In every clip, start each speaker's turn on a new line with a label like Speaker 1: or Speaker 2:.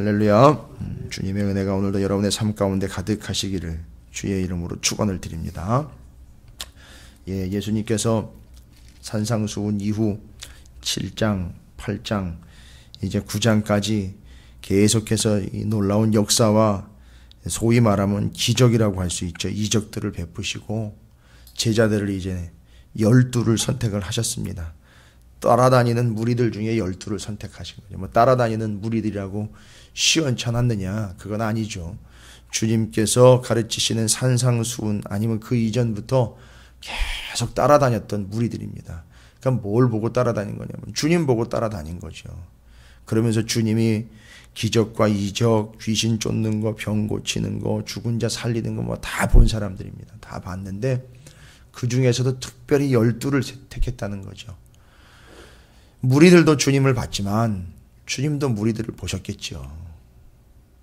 Speaker 1: 할렐루야. 주님의 은혜가 오늘도 여러분의 삶 가운데 가득하시기를 주의 이름으로 축원을 드립니다. 예수님께서 산상수훈 이후 7장, 8장, 이제 9장까지 계속해서 이 놀라운 역사와 소위 말하면 기적이라고 할 수 있죠. 이적들을 베푸시고 제자들을 이제 12를 선택을 하셨습니다. 따라다니는 무리들 중에 12를 선택하신 거죠. 뭐 따라다니는 무리들이라고 시원찮았느냐? 그건 아니죠. 주님께서 가르치시는 산상수훈 아니면 그 이전부터 계속 따라다녔던 무리들입니다. 그러니까 뭘 보고 따라다닌 거냐면 주님 보고 따라다닌 거죠. 그러면서 주님이 기적과 이적, 귀신 쫓는 거, 병 고치는 거, 죽은 자 살리는 거 뭐 다 본 사람들입니다. 다 봤는데 그 중에서도 특별히 12를 택했다는 거죠. 무리들도 주님을 봤지만 주님도 무리들을 보셨겠죠.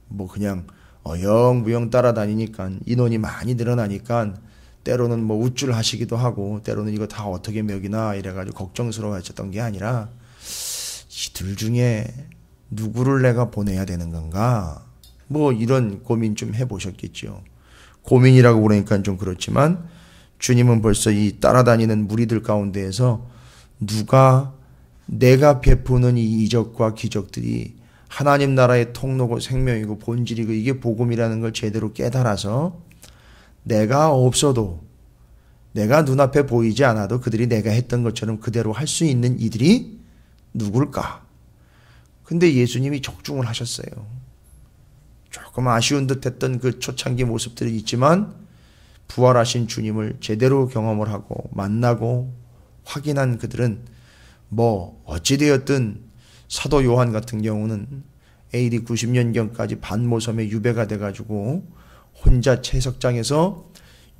Speaker 1: 뭐 그냥 어영부영 따라다니니까 인원이 많이 늘어나니까 때로는 뭐 우쭐하시기도 하고 때로는 이거 다 어떻게 먹이나 이래가지고 걱정스러워하셨던 게 아니라 이들 중에 누구를 내가 보내야 되는 건가? 뭐 이런 고민 좀 해보셨겠죠. 고민이라고 그러니까 좀 그렇지만 주님은 벌써 이 따라다니는 무리들 가운데에서 누가 내가 베푸는 이 이적과 기적들이 하나님 나라의 통로고 생명이고 본질이고 이게 복음이라는 걸 제대로 깨달아서 내가 없어도 내가 눈앞에 보이지 않아도 그들이 내가 했던 것처럼 그대로 할 수 있는 이들이 누굴까? 근데 예수님이 적중을 하셨어요. 조금 아쉬운 듯했던 그 초창기 모습들이 있지만 부활하신 주님을 제대로 경험을 하고 만나고 확인한 그들은 뭐 어찌되었든 사도 요한 같은 경우는 AD 90년경까지 반모섬에 유배가 돼가지고 혼자 채석장에서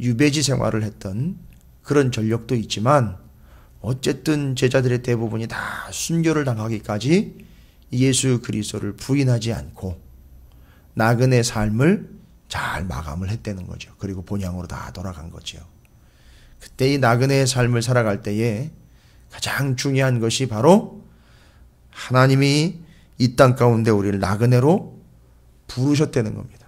Speaker 1: 유배지 생활을 했던 그런 전력도 있지만 어쨌든 제자들의 대부분이 다 순교를 당하기까지 예수 그리스도를 부인하지 않고 나그네 삶을 잘 마감을 했다는 거죠. 그리고 본향으로 다 돌아간 거죠. 그때 이 나그네의 삶을 살아갈 때에 가장 중요한 것이 바로 하나님이 이 땅 가운데 우리를 나그네로 부르셨다는 겁니다.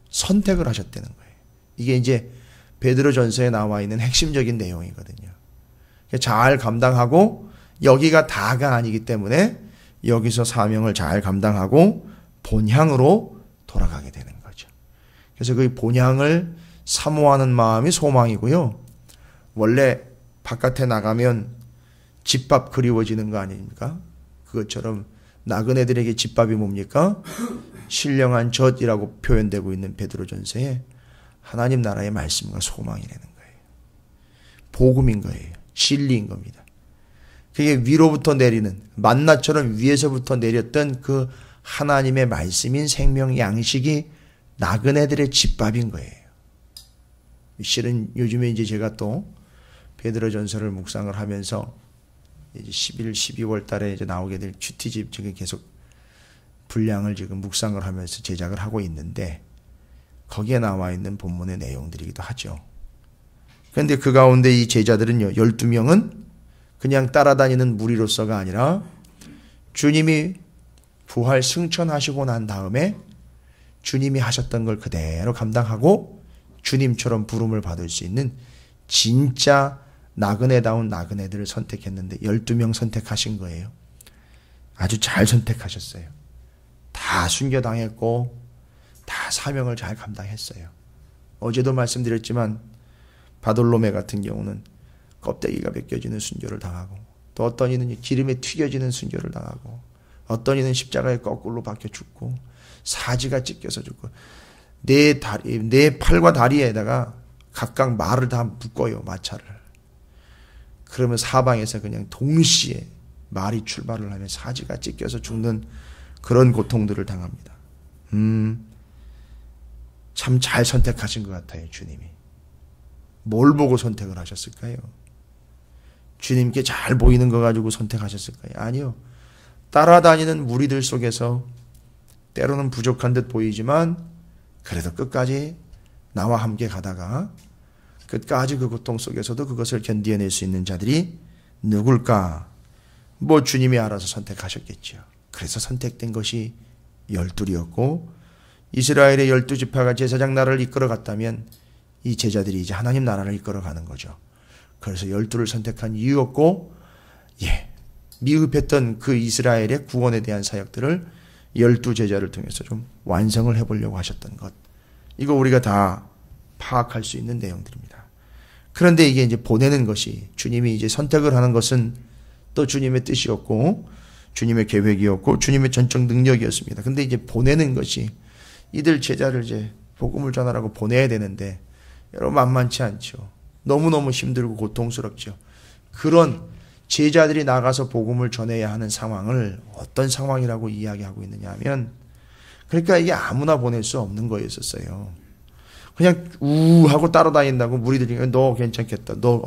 Speaker 1: 선택을 하셨다는 거예요. 이게 이제 베드로전서에 나와 있는 핵심적인 내용이거든요. 잘 감당하고 여기가 다가 아니기 때문에 여기서 사명을 잘 감당하고 본향으로 돌아가게 되는 거죠. 그래서 그 본향을 사모하는 마음이 소망이고요. 원래 바깥에 나가면 집밥 그리워지는 거 아닙니까? 그것처럼 나그네들에게 집밥이 뭡니까? 신령한 젖이라고 표현되고 있는 베드로전서에 하나님 나라의 말씀과 소망이라는 거예요. 복음인 거예요. 진리인 겁니다. 그게 위로부터 내리는 만나처럼 위에서부터 내렸던 그 하나님의 말씀인 생명 양식이 나그네들의 집밥인 거예요. 실은 요즘에 이제 제가 또 베드로전서를 묵상을 하면서 이제 11, 12월 달에 이제 나오게 될 큐티집 지금 계속 분량을 지금 묵상을 하면서 제작을 하고 있는데 거기에 나와 있는 본문의 내용들이기도 하죠. 그런데 그 가운데 이 제자들은요, 12명은 그냥 따라다니는 무리로서가 아니라 주님이 부활 승천하시고 난 다음에 주님이 하셨던 걸 그대로 감당하고 주님처럼 부름을 받을 수 있는 진짜 나그네다운 나그네들을 선택했는데 12명 선택하신 거예요. 아주 잘 선택하셨어요. 다 순교당했고 다 사명을 잘 감당했어요. 어제도 말씀드렸지만 바돌로메 같은 경우는 껍데기가 벗겨지는 순교를 당하고 또 어떤 이는 기름에 튀겨지는 순교를 당하고 어떤 이는 십자가에 거꾸로 박혀 죽고 사지가 찢겨서 죽고 내 팔과 다리에다가 각각 말을 다 묶어요. 마차를. 그러면 사방에서 그냥 동시에 말이 출발을 하면 사지가 찢겨서 죽는 그런 고통들을 당합니다. 참 잘 선택하신 것 같아요. 주님이. 뭘 보고 선택을 하셨을까요? 주님께 잘 보이는 거 가지고 선택하셨을까요? 아니요. 따라다니는 무리들 속에서 때로는 부족한 듯 보이지만 그래도 끝까지 나와 함께 가다가 끝까지 그 고통 속에서도 그것을 견디어낼 수 있는 자들이 누굴까? 뭐 주님이 알아서 선택하셨겠죠. 그래서 선택된 것이 열둘이었고 이스라엘의 12지파가 제사장 나라를 이끌어갔다면 이 제자들이 이제 하나님 나라를 이끌어가는 거죠. 그래서 12를 선택한 이유였고 미흡했던 그 이스라엘의 구원에 대한 사역들을 12제자를 통해서 좀 완성을 해보려고 하셨던 것. 이거 우리가 다 파악할 수 있는 내용들입니다. 그런데 이게 이제 보내는 것이 주님이 이제 선택을 하는 것은 또 주님의 뜻이었고 주님의 계획이었고 주님의 전적 능력이었습니다. 근데 이제 보내는 것이 이들 제자를 이제 복음을 전하라고 보내야 되는데 여러분 만만치 않죠. 너무너무 힘들고 고통스럽죠. 그런 제자들이 나가서 복음을 전해야 하는 상황을 어떤 상황이라고 이야기하고 있느냐 하면 그러니까 이게 아무나 보낼 수 없는 거였었어요. 그냥 하고 따라다닌다고 무리들이 너 괜찮겠다. 너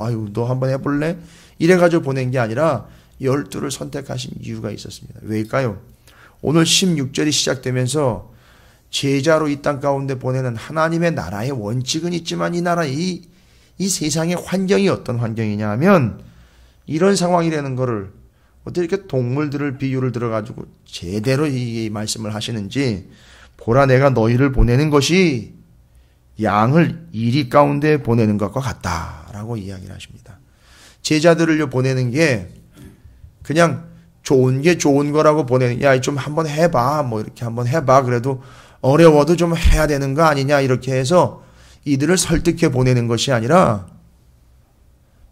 Speaker 1: 한번 해볼래? 이래가지고 보낸 게 아니라 12를 선택하신 이유가 있었습니다. 왜일까요? 오늘 16절이 시작되면서 제자로 이 땅 가운데 보내는 하나님의 나라의 원칙은 있지만 이 나라 이 세상의 환경이 어떤 환경이냐 하면 이런 상황이라는 거를 어떻게 이렇게 동물들을 비유를 들어가지고 제대로 이 말씀을 하시는지 보라 내가 너희를 보내는 것이 양을 이리 가운데 보내는 것과 같다라고 이야기를 하십니다. 제자들을 보내는 게 그냥 좋은 게 좋은 거라고 보내는 야 좀 한번 해봐 뭐 이렇게 한번 해봐 그래도 어려워도 좀 해야 되는 거 아니냐 이렇게 해서 이들을 설득해 보내는 것이 아니라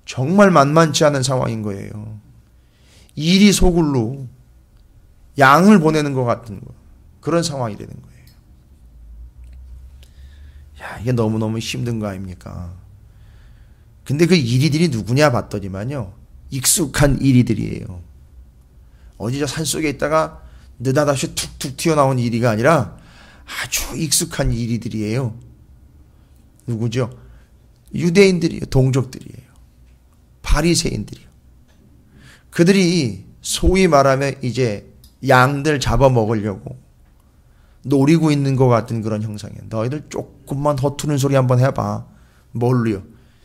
Speaker 1: 정말 만만치 않은 상황인 거예요. 이리 소굴로 양을 보내는 것 같은 거 그런 상황이 되는 거예요. 야 이게 너무너무 힘든 거 아닙니까? 근데 그 이리들이 누구냐 봤더니만요 익숙한 이리들이에요. 어디 저 산속에 있다가 느닷없이 툭툭 튀어나온 이리가 아니라 아주 익숙한 이리들이에요. 누구죠? 유대인들이에요. 동족들이에요. 바리새인들이요. 그들이 소위 말하면 이제 양들 잡아먹으려고 노리고 있는 것 같은 그런 형상이에요. 너희들 조금만 허투는 소리 한번 해봐. 뭘로요?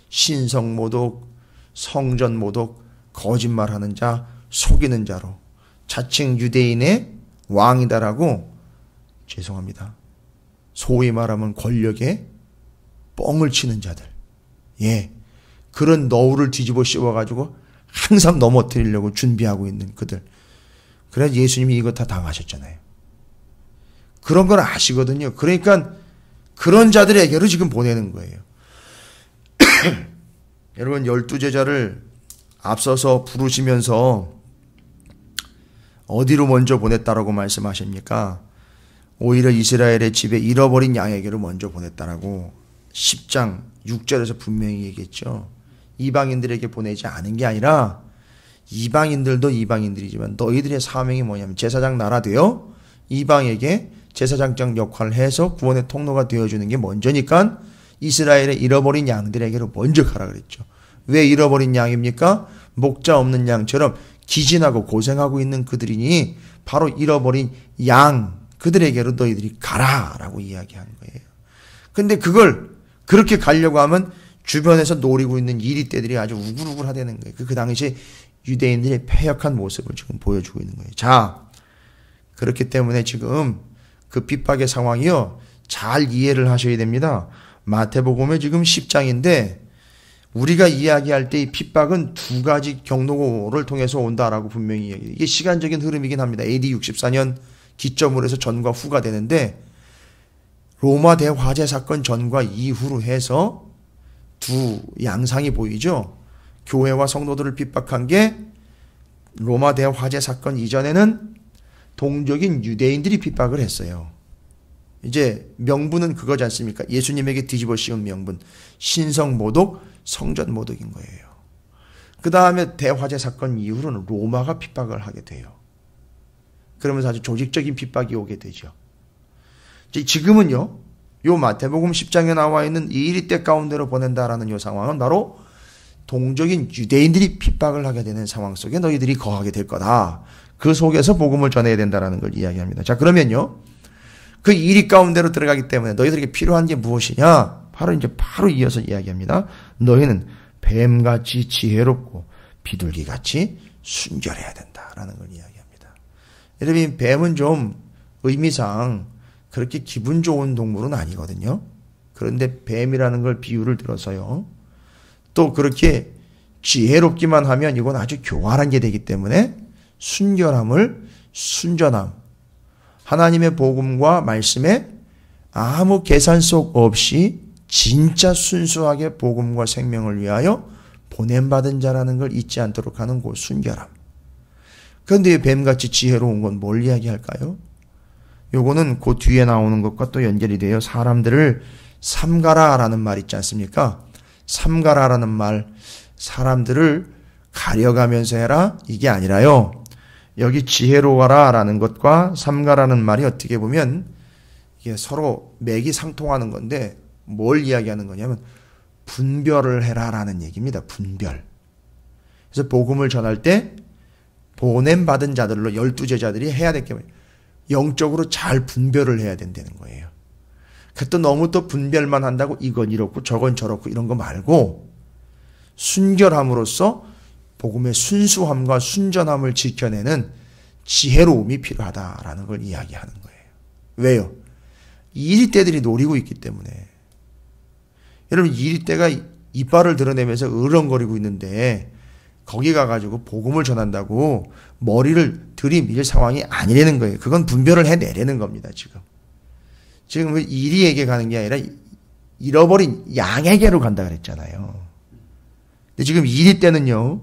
Speaker 1: 신성모독, 성전모독, 거짓말하는 자, 속이는 자로 자칭 유대인의 왕이다라고 죄송합니다. 소위 말하면 권력에 뻥을 치는 자들. 그런 너울을 뒤집어 씌워가지고 항상 넘어뜨리려고 준비하고 있는 그들. 그래서 예수님이 이거 다 당하셨잖아요. 그런 걸 아시거든요. 그러니까 그런 자들에게로 지금 보내는 거예요. 여러분 12제자를 앞서서 부르시면서 어디로 먼저 보냈다라고 말씀하십니까? 오히려 이스라엘의 집에 잃어버린 양에게로 먼저 보냈다라고 10장 6절에서 분명히 얘기했죠. 이방인들에게 보내지 않은 게 아니라 이방인들도 이방인들이지만 너희들의 사명이 뭐냐면 제사장 나라 되어 이방에게 제사장적 역할을 해서 구원의 통로가 되어주는 게 먼저니까 이스라엘의 잃어버린 양들에게로 먼저 가라 그랬죠. 왜 잃어버린 양입니까? 목자 없는 양처럼 기진하고 고생하고 있는 그들이니 바로 잃어버린 양 그들에게로 너희들이 가라라고 이야기한 거예요. 근데 그걸 그렇게 가려고 하면 주변에서 노리고 있는 이리떼들이 아주 우글우글하다는 거예요. 그 당시에 유대인들의 패역한 모습을 지금 보여주고 있는 거예요. 자, 그렇기 때문에 지금 그 핍박의 상황이요. 잘 이해를 하셔야 됩니다. 마태복음의 지금 10장인데 우리가 이야기할 때 이 핍박은 두 가지 경로를 통해서 온다라고 분명히 이야기해요. 이게 시간적인 흐름이긴 합니다. AD 64년 기점으로 해서 전과 후가 되는데 로마 대화재 사건 전과 이후로 해서 두 양상이 보이죠. 교회와 성도들을 핍박한 게 로마 대화재 사건 이전에는 동족인 유대인들이 핍박을 했어요. 이제 명분은 그거지 않습니까? 예수님에게 뒤집어 씌운 명분. 신성모독, 성전모독인 거예요. 그 다음에 대화재 사건 이후로는 로마가 핍박을 하게 돼요. 그러면서 아주 조직적인 핍박이 오게 되죠. 지금은요, 요 마태복음 10장에 나와 있는 이 이리떼 가운데로 보낸다라는 요 상황은 바로 동족인 유대인들이 핍박을 하게 되는 상황 속에 너희들이 거하게 될 거다. 그 속에서 복음을 전해야 된다라는 걸 이야기합니다. 자, 그러면요, 그 이리 가운데로 들어가기 때문에 너희들에게 필요한 게 무엇이냐? 바로 이어서 이야기합니다. 너희는 뱀같이 지혜롭고 비둘기같이 순결해야 된다라는 걸 이야기합니다. 여러분, 뱀은 좀 의미상 그렇게 기분 좋은 동물은 아니거든요. 그런데 뱀이라는 걸 비유를 들어서요. 또 그렇게 지혜롭기만 하면 이건 아주 교활한 게 되기 때문에 순결함을 순전함, 하나님의 복음과 말씀에 아무 계산속 없이 진짜 순수하게 복음과 생명을 위하여 보냄받은 자라는 걸 잊지 않도록 하는 그 순결함. 그런데 뱀같이 지혜로운 건 뭘 이야기할까요? 요거는 그 뒤에 나오는 것과 또 연결이 돼요. 사람들을 삼가라라는 말 있지 않습니까? 삼가라라는 말, 사람들을 가려가면서 해라, 이게 아니라요. 여기 지혜로워라라는 것과 삼가라는 말이 어떻게 보면 이게 서로 맥이 상통하는 건데 뭘 이야기하는 거냐면 분별을 해라라는 얘기입니다. 분별. 그래서 복음을 전할 때 보냄받은 자들로 12제자들이 해야 될 게 뭐예요? 영적으로 잘 분별을 해야 된다는 거예요. 또 너무 또 분별만 한다고 이건 이렇고 저건 저렇고 이런 거 말고 순결함으로써 복음의 순수함과 순전함을 지켜내는 지혜로움이 필요하다라는 걸 이야기하는 거예요. 왜요? 이리떼들이 노리고 있기 때문에. 여러분, 이리떼가 이빨을 드러내면서 으렁거리고 있는데 거기 가가지고 복음을 전한다고 머리를 들이밀 상황이 아니라는 거예요. 그건 분별을 해내려는 겁니다. 지금 이리에게 가는 게 아니라 잃어버린 양에게로 간다 그랬잖아요. 근데 지금 이리떼는요,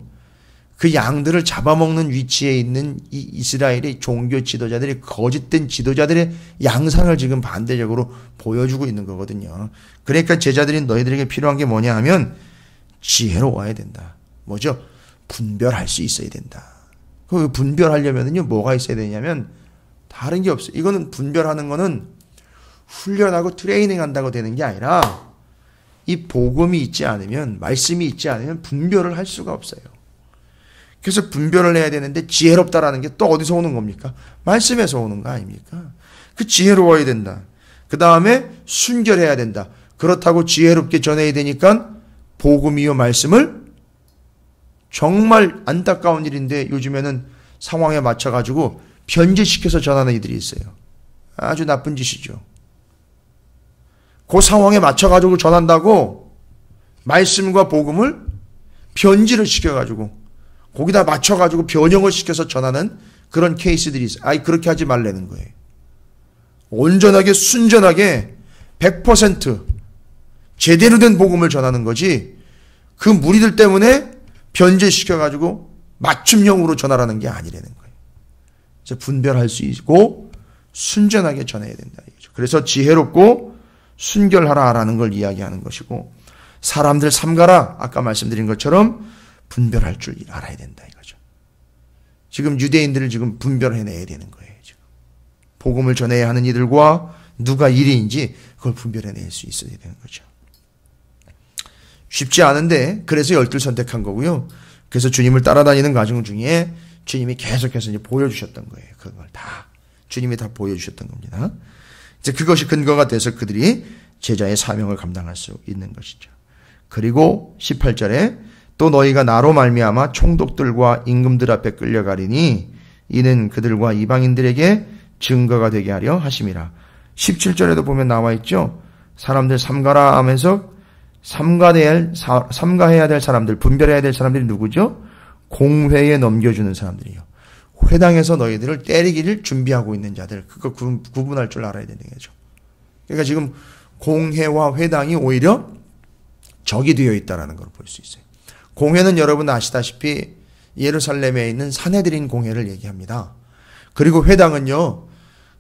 Speaker 1: 그 양들을 잡아먹는 위치에 있는 이 이스라엘의 종교 지도자들이 거짓된 지도자들의 양상을 지금 반대적으로 보여주고 있는 거거든요. 그러니까 제자들인 너희들에게 필요한 게 뭐냐 하면 지혜로워야 된다. 뭐죠? 분별할 수 있어야 된다. 그 분별하려면요 뭐가 있어야 되냐면 다른 게 없어요. 이거는 분별하는 거는 훈련하고 트레이닝 한다고 되는 게 아니라 이 복음이 있지 않으면, 말씀이 있지 않으면 분별을 할 수가 없어요. 그래서 분별을 해야 되는데 지혜롭다라는 게 또 어디서 오는 겁니까? 말씀에서 오는 거 아닙니까? 그 지혜로워야 된다. 그 다음에 순결해야 된다. 그렇다고 지혜롭게 전해야 되니까 복음이요 말씀을 정말 안타까운 일인데 요즘에는 상황에 맞춰가지고 변질시켜서 전하는 이들이 있어요. 아주 나쁜 짓이죠. 그 상황에 맞춰가지고 전한다고 말씀과 복음을 변질을 시켜가지고 거기다 맞춰가지고 변형을 시켜서 전하는 그런 케이스들이 있어요. 아이, 그렇게 하지 말라는 거예요. 온전하게 순전하게 100% 제대로 된 복음을 전하는 거지 그 무리들 때문에 변질시켜가지고 맞춤형으로 전하라는 게 아니라는 거예요. 그래서 분별할 수 있고 순전하게 전해야 된다. 그래서 지혜롭고 순결하라라는 걸 이야기하는 것이고, 사람들 삼가라, 아까 말씀드린 것처럼 분별할 줄 알아야 된다 이거죠. 지금 유대인들을 지금 분별해내야 되는 거예요. 지금 복음을 전해야 하는 이들과 누가 이리인지 그걸 분별해낼 수 있어야 되는 거죠. 쉽지 않은데 그래서 12 선택한 거고요. 그래서 주님을 따라다니는 과정 중에 주님이 계속해서 이제 보여주셨던 거예요. 그걸 다 주님이 다 보여주셨던 겁니다. 이제 그것이 근거가 돼서 그들이 제자의 사명을 감당할 수 있는 것이죠. 그리고 18절에 또 너희가 나로 말미암아 총독들과 임금들 앞에 끌려가리니 이는 그들과 이방인들에게 증거가 되게 하려 하심이라. 17절에도 보면 나와 있죠. 사람들 삼가라 하면서 삼가해야 될 사람들, 분별해야 될 사람들이 누구죠? 공회에 넘겨주는 사람들이요. 회당에서 너희들을 때리기를 준비하고 있는 자들, 그거 구분할 줄 알아야 되는 거죠. 그러니까 지금 공회와 회당이 오히려 적이 되어 있다는 걸 볼 수 있어요. 공회는 여러분 아시다시피 예루살렘에 있는 산헤드린 공회를 얘기합니다. 그리고 회당은요,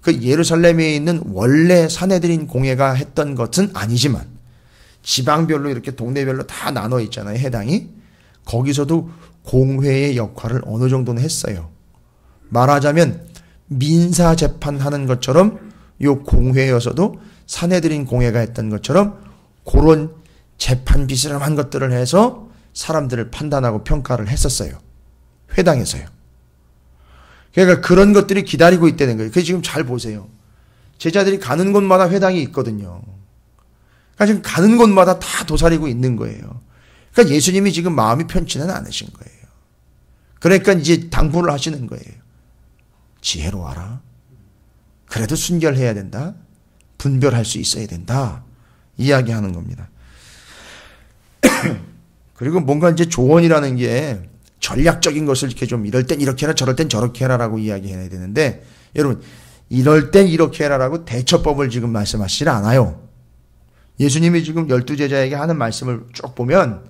Speaker 1: 그 예루살렘에 있는 원래 산헤드린 공회가 했던 것은 아니지만 지방별로 이렇게 동네별로 다 나눠 있잖아요, 해당이. 거기서도 공회의 역할을 어느 정도는 했어요. 말하자면 민사 재판하는 것처럼 요 공회여서도 산헤드린 공회가 했던 것처럼 그런 재판 비스름한 것들을 해서 사람들을 판단하고 평가를 했었어요. 회당에서요. 그러니까 그런 것들이 기다리고 있다는 거예요. 그래서 지금 잘 보세요. 제자들이 가는 곳마다 회당이 있거든요. 그러니까 지금 가는 곳마다 다 도사리고 있는 거예요. 그러니까 예수님이 지금 마음이 편치는 않으신 거예요. 그러니까 이제 당부를 하시는 거예요. 지혜로워라. 그래도 순결해야 된다. 분별할 수 있어야 된다. 이야기하는 겁니다. 그리고 뭔가 이제 조언이라는 게 전략적인 것을 이렇게 좀 이럴 땐 이렇게 해라 저럴 땐 저렇게 해라라고 이야기해야 되는데 여러분 이럴 땐 이렇게 해라라고 대처법을 지금 말씀하시질 않아요. 예수님이 지금 12제자에게 하는 말씀을 쭉 보면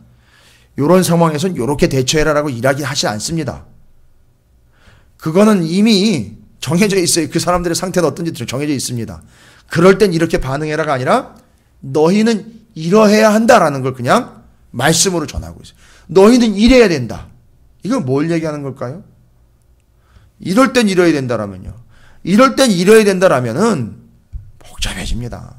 Speaker 1: 이런 상황에선 이렇게 대처해라라고 이야기하지 않습니다. 그거는 이미 정해져 있어요. 그 사람들의 상태는 어떤지 정해져 있습니다. 그럴 땐 이렇게 반응해라가 아니라 너희는 이러해야 한다라는 걸 그냥 말씀으로 전하고 있어요. 너희는 이래야 된다. 이건 뭘 얘기하는 걸까요? 이럴 땐 이래야 된다라면요. 이럴 땐 이래야 된다라면은 복잡해집니다.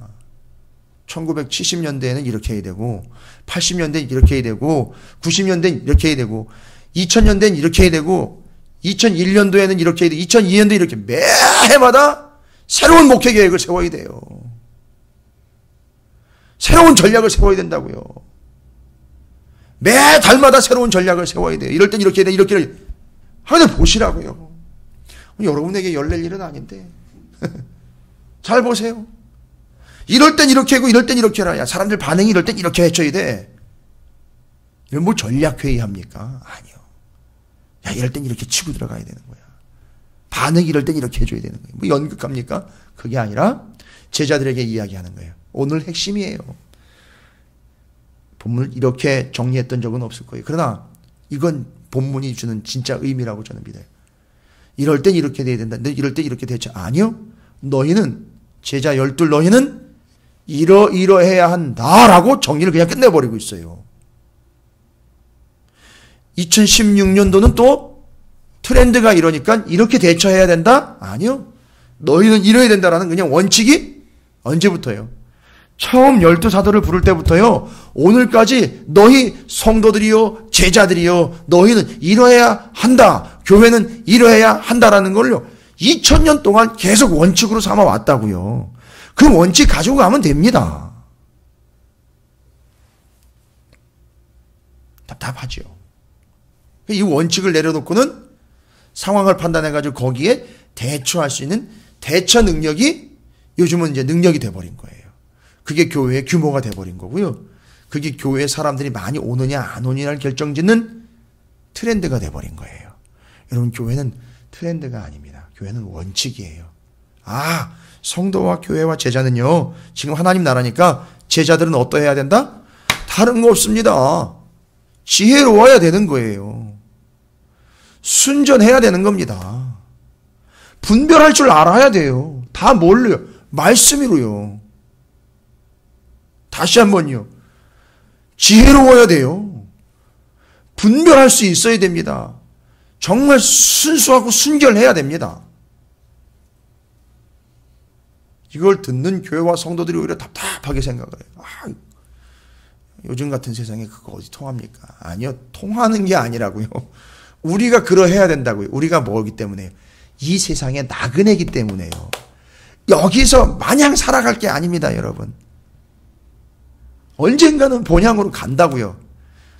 Speaker 1: 1970년대에는 이렇게 해야 되고 80년대는 이렇게 해야 되고 90년대는 이렇게 해야 되고 2000년대는 이렇게 해야 되고 2001년도에는 이렇게 해야 되고 2002년도에 이렇게 매해마다 새로운 목회 계획을 세워야 돼요. 새로운 전략을 세워야 된다고요. 매 달마다 새로운 전략을 세워야 돼요. 이럴 땐 이렇게 해야 돼. 이렇게 하는데 보시라고요. 여러분에게 열릴 일은 아닌데 잘 보세요. 이럴 땐 이렇게 하고 이럴 땐 이렇게 해라. 야, 사람들 반응이 이럴 땐 이렇게 해줘야 돼. 이건 뭐 전략회의 합니까? 아니요. 야, 이럴 땐 이렇게 치고 들어가야 되는 거야. 반응이 이럴 땐 이렇게 해줘야 되는 거예요. 뭐 연극합니까? 그게 아니라 제자들에게 이야기하는 거예요. 오늘 핵심이에요. 본문을 이렇게 정리했던 적은 없을 거예요. 그러나 이건 본문이 주는 진짜 의미라고 저는 믿어요. 이럴 땐 이렇게 돼야 된다. 이럴 땐 이렇게 대처. 아니요. 너희는 제자 12 너희는 이러해야 한다라고 정리를 그냥 끝내버리고 있어요. 2016년도는 또 트렌드가 이러니까 이렇게 대처해야 된다? 아니요. 너희는 이래야 된다라는 그냥 원칙이 언제부터요? 처음 12사도를 부를 때부터요. 오늘까지 너희 성도들이요 제자들이요 너희는 이러해야 한다. 교회는 이러해야 한다라는 걸요. 2000년 동안 계속 원칙으로 삼아왔다고요. 그 원칙 가지고 가면 됩니다. 답답하죠. 이 원칙을 내려놓고는 상황을 판단해가지고 거기에 대처할 수 있는 대처 능력이 요즘은 이제 능력이 돼버린 거예요. 그게 교회의 규모가 돼버린 거고요. 그게 교회에 사람들이 많이 오느냐 안 오느냐를 결정짓는 트렌드가 돼버린 거예요. 여러분 교회는 트렌드가 아닙니다. 교회는 원칙이에요. 아, 성도와 교회와 제자는요. 지금 하나님 나라니까 제자들은 어떠해야 된다? 다른 거 없습니다. 지혜로워야 되는 거예요. 순전해야 되는 겁니다. 분별할 줄 알아야 돼요. 다 뭘로요? 말씀으로요. 다시 한번요. 지혜로워야 돼요. 분별할 수 있어야 됩니다. 정말 순수하고 순결해야 됩니다. 이걸 듣는 교회와 성도들이 오히려 답답하게 생각을 해요. 아, 요즘 같은 세상에 그거 어디 통합니까? 아니요. 통하는 게 아니라고요. 우리가 그러해야 된다고요. 우리가 뭐기 때문에요? 이 세상의 나그네이기 때문에요. 여기서 마냥 살아갈 게 아닙니다, 여러분. 언젠가는 본향으로 간다고요.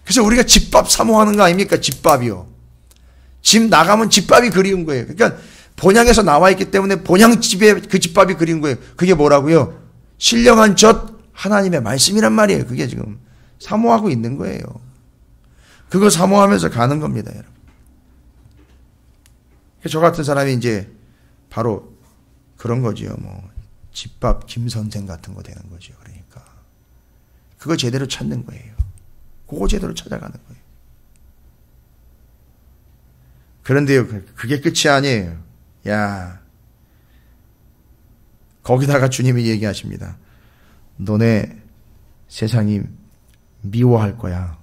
Speaker 1: 그래서 우리가 집밥 사모하는 거 아닙니까? 집밥이요. 집 나가면 집밥이 그리운 거예요. 그러니까 본향에서 나와 있기 때문에 본향 집에 그 집밥이 그리운 거예요. 그게 뭐라고요? 신령한 젖 하나님의 말씀이란 말이에요. 그게 지금 사모하고 있는 거예요. 그거 사모하면서 가는 겁니다, 여러분. 저 같은 사람이 이제 바로 그런 거지요. 뭐 집밥 김 선생 같은 거 되는 거죠. 그러니까 그거 제대로 찾는 거예요. 그거 제대로 찾아가는 거예요. 그런데요, 그게 끝이 아니에요. 야, 거기다가 주님이 얘기하십니다. 너네 세상이 미워할 거야.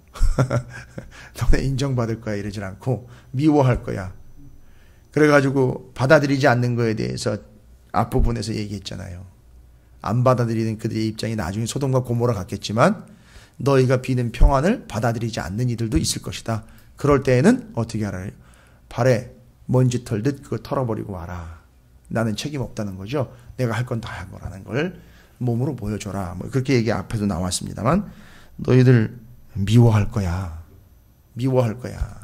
Speaker 1: 너네 인정받을 거야 이러질 않고 미워할 거야. 그래가지고 받아들이지 않는 거에 대해서 앞부분에서 얘기했잖아요. 안 받아들이는 그들의 입장이 나중에 소돔과 고모라 같겠지만 너희가 비는 평안을 받아들이지 않는 이들도 있을 것이다. 그럴 때에는 어떻게 하라요? 발에 먼지 털듯 그거 털어버리고 와라. 나는 책임 없다는 거죠. 내가 할 건 다 한 거라는 걸 몸으로 보여줘라. 뭐 그렇게 얘기 앞에도 나왔습니다만 너희들 미워할 거야. 미워할 거야.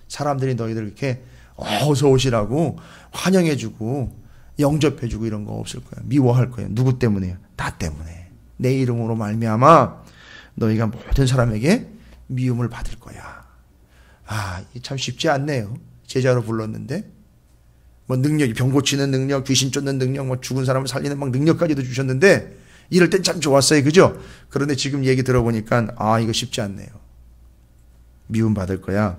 Speaker 1: 사람들이 너희들 이렇게 어서 오시라고 환영해주고 영접해주고 이런 거 없을 거야. 미워할 거예요. 누구 때문에요? 나 때문에. 내 이름으로 말미암아 너희가 모든 사람에게 미움을 받을 거야. 아, 이게 참 쉽지 않네요. 제자로 불렀는데 뭐 능력이, 병 고치는 능력, 귀신 쫓는 능력, 뭐 죽은 사람을 살리는 막 능력까지도 주셨는데 이럴 땐 참 좋았어요. 그죠? 그런데 지금 얘기 들어보니까 아, 이거 쉽지 않네요. 미움 받을 거야.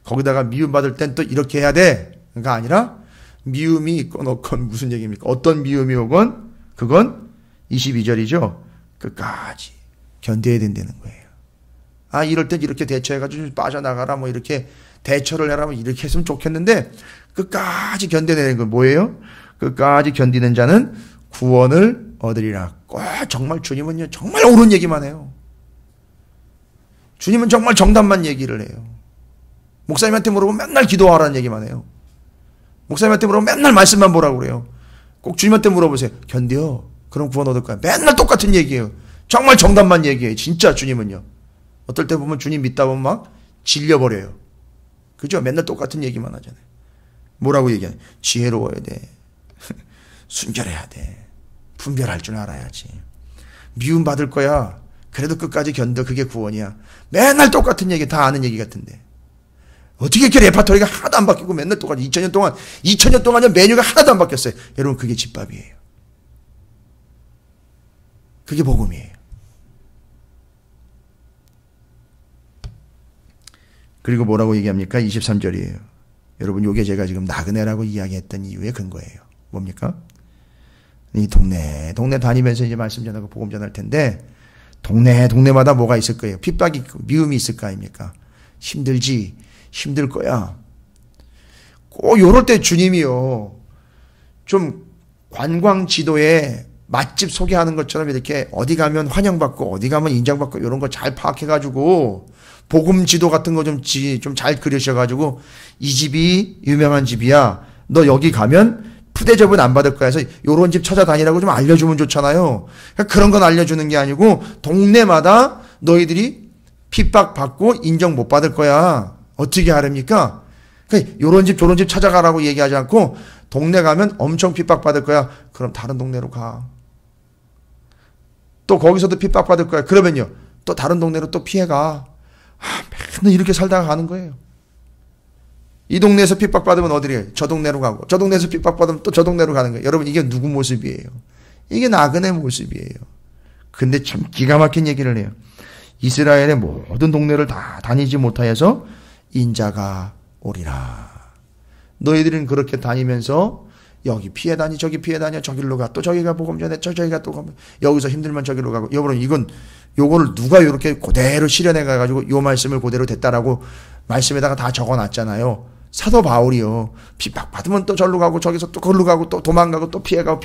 Speaker 1: 거기다가 미움 받을 땐 또 이렇게 해야 돼. 그가 아니라 미움이 있건 없건 무슨 얘기입니까? 어떤 미움이 오건 그건 22절이죠. 끝까지 견뎌야 된다는 거예요. 아, 이럴 땐 이렇게 대처해가지고 빠져나가라 뭐 이렇게 대처를 해라 뭐 이렇게 했으면 좋겠는데 끝까지 견뎌내는 건 뭐예요? 끝까지 견디는 자는 구원을 얻으리라. 꼭 정말 주님은요 정말 옳은 얘기만 해요. 주님은 정말 정답만 얘기를 해요. 목사님한테 물어보면 맨날 기도하라는 얘기만 해요. 목사님한테 물어보면 맨날 말씀만 보라고 그래요. 꼭 주님한테 물어보세요. 견뎌. 그럼 구원 얻을 거야. 맨날 똑같은 얘기예요. 정말 정답만 얘기해요. 진짜 주님은요. 어떨 때 보면 주님 믿다 보면 막 질려버려요. 그죠? 맨날 똑같은 얘기만 하잖아요. 뭐라고 얘기하냐. 지혜로워야 돼. 순결해야 돼. 분별할 줄 알아야지. 미움 받을 거야. 그래도 끝까지 견뎌. 그게 구원이야. 맨날 똑같은 얘기 다 아는 얘기 같은데. 어떻게 이렇게 레파토리가 하나도 안 바뀌고 맨날 똑같이 2000년 동안 메뉴가 하나도 안 바뀌었어요. 여러분 그게 집밥이에요. 그게 복음이에요. 그리고 뭐라고 얘기합니까? 23절이에요. 여러분 요게 제가 지금 나그네라고 이야기했던 이유의 근거예요. 뭡니까? 이 동네 다니면서 이제 말씀 전하고 복음 전할 텐데 동네마다 뭐가 있을 거예요. 핍박이 있고 미움이 있을 거 아닙니까? 힘들지. 힘들 거야. 꼭 요럴 때 주님이요. 좀 관광 지도에 맛집 소개하는 것처럼 이렇게 어디 가면 환영받고 어디 가면 인정받고 이런 거 잘 파악해가지고 복음 지도 같은 거 좀 잘 그리셔가지고 이 집이 유명한 집이야. 너 여기 가면 푸대접은 안 받을 거야 해서 요런 집 찾아다니라고 좀 알려주면 좋잖아요. 그러니까 그런 건 알려주는 게 아니고 동네마다 너희들이 핍박받고 인정 못 받을 거야. 어떻게 하랍니까? 그러니까 요런 집 저런 집 찾아가라고 얘기하지 않고 동네 가면 엄청 핍박받을 거야. 그럼 다른 동네로 가. 또 거기서도 핍박받을 거야. 그러면요. 또 다른 동네로 또 피해가. 맨날 이렇게 살다가 가는 거예요. 이 동네에서 핍박받으면 어디로 가요? 저 동네로 가고 저 동네에서 핍박받으면 또 저 동네로 가는 거예요. 여러분 이게 누구 모습이에요? 이게 나그네 모습이에요. 근데 참 기가 막힌 얘기를 해요. 이스라엘의 모든 동네를 다 다니지 못하여서 인자가 오리라. 너희들은 그렇게 다니면서 여기 피해 다니 저기 피해 다녀 저기로 가 또 저기가 복음 전해 저기가 또 여기서 힘들면 저기로 가고. 여러분 요거를 누가 이렇게 그대로 실현해 가지고 요 말씀을 그대로 됐다라고 말씀에다가 다 적어놨잖아요. 사도 바울이요. 핍박받으면 또 절로 가고 저기서 또 걸로 가고 또 도망가고 또 피해가고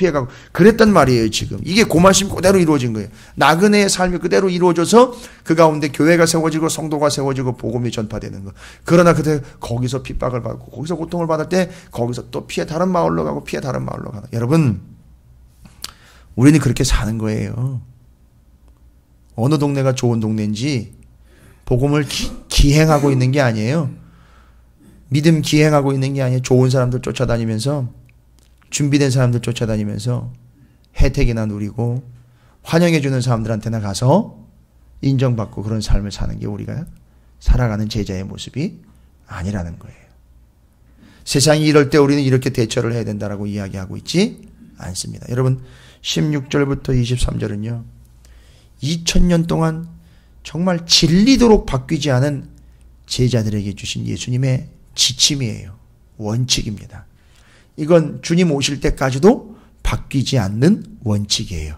Speaker 1: 그랬단 말이에요. 지금 이게 그 말씀 그대로 이루어진 거예요. 나그네의 삶이 그대로 이루어져서 그 가운데 교회가 세워지고 성도가 세워지고 복음이 전파되는 거. 그러나 그때 거기서 핍박을 받고 거기서 고통을 받을 때 거기서 또 피해 다른 마을로 가고 피해 다른 마을로 가고. 여러분 우리는 그렇게 사는 거예요. 어느 동네가 좋은 동네인지 복음을 기행하고 있는 게 아니에요. 믿음 기행하고 있는 게 아니에요. 좋은 사람들 쫓아다니면서 준비된 사람들 쫓아다니면서 혜택이나 누리고 환영해주는 사람들한테나 가서 인정받고 그런 삶을 사는 게 우리가 살아가는 제자의 모습이 아니라는 거예요. 세상이 이럴 때 우리는 이렇게 대처를 해야 된다라고 이야기하고 있지 않습니다. 여러분 16절부터 23절은요. 2000년 동안 정말 질리도록 바뀌지 않은 제자들에게 주신 예수님의 지침이에요. 원칙입니다. 이건 주님 오실 때까지도 바뀌지 않는 원칙이에요.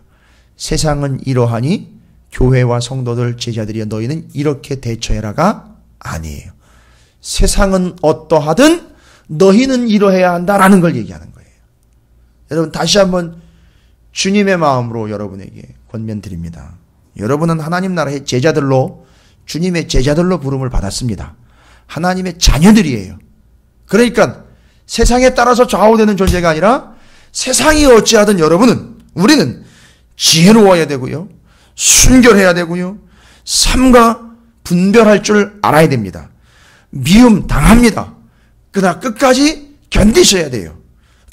Speaker 1: 세상은 이러하니 교회와 성도들 제자들이여 너희는 이렇게 대처해라가 아니에요. 세상은 어떠하든 너희는 이러해야 한다라는 걸 얘기하는 거예요. 여러분 다시 한번 주님의 마음으로 여러분에게 권면드립니다. 여러분은 하나님 나라의 제자들로 주님의 제자들로 부름을 받았습니다. 하나님의 자녀들이에요. 그러니까 세상에 따라서 좌우되는 존재가 아니라 세상이 어찌하든 우리는 지혜로워야 되고요. 순결해야 되고요. 삶과 분별할 줄 알아야 됩니다. 미움 당합니다. 그러나 끝까지 견디셔야 돼요.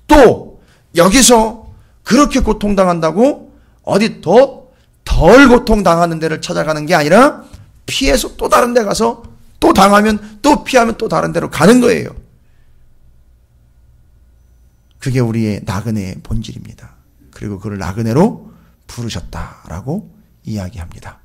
Speaker 1: 또 여기서 그렇게 고통당한다고 어디 더 덜 고통당하는 데를 찾아가는 게 아니라 피해서 또 다른 데 가서 또 당하면 또 피하면 또 다른 데로 가는 거예요. 그게 우리의 나그네의 본질입니다. 그리고 그를 나그네로 부르셨다라고 이야기합니다.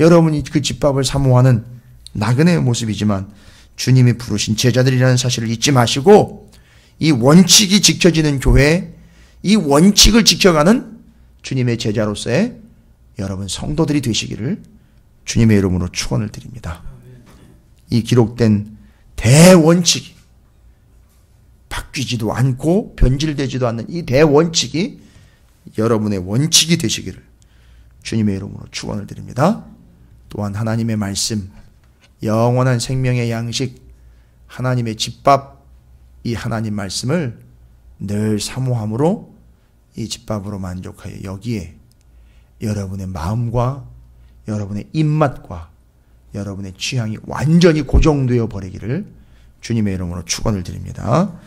Speaker 1: 여러분이 그 집밥을 사모하는 나그네의 모습이지만 주님이 부르신 제자들이라는 사실을 잊지 마시고 이 원칙이 지켜지는 교회, 이 원칙을 지켜가는 주님의 제자로서의 여러분 성도들이 되시기를 주님의 이름으로 축원을 드립니다. 이 기록된 대원칙이 바뀌지도 않고 변질되지도 않는 이 대원칙이 여러분의 원칙이 되시기를 주님의 이름으로 축원을 드립니다. 또한 하나님의 말씀, 영원한 생명의 양식, 하나님의 집밥, 이 하나님 말씀을 늘 사모함으로 이 집밥으로 만족하여 여기에 여러분의 마음과 여러분의 입맛과 여러분의 취향이 완전히 고정되어 버리기를 주님의 이름으로 축원을 드립니다.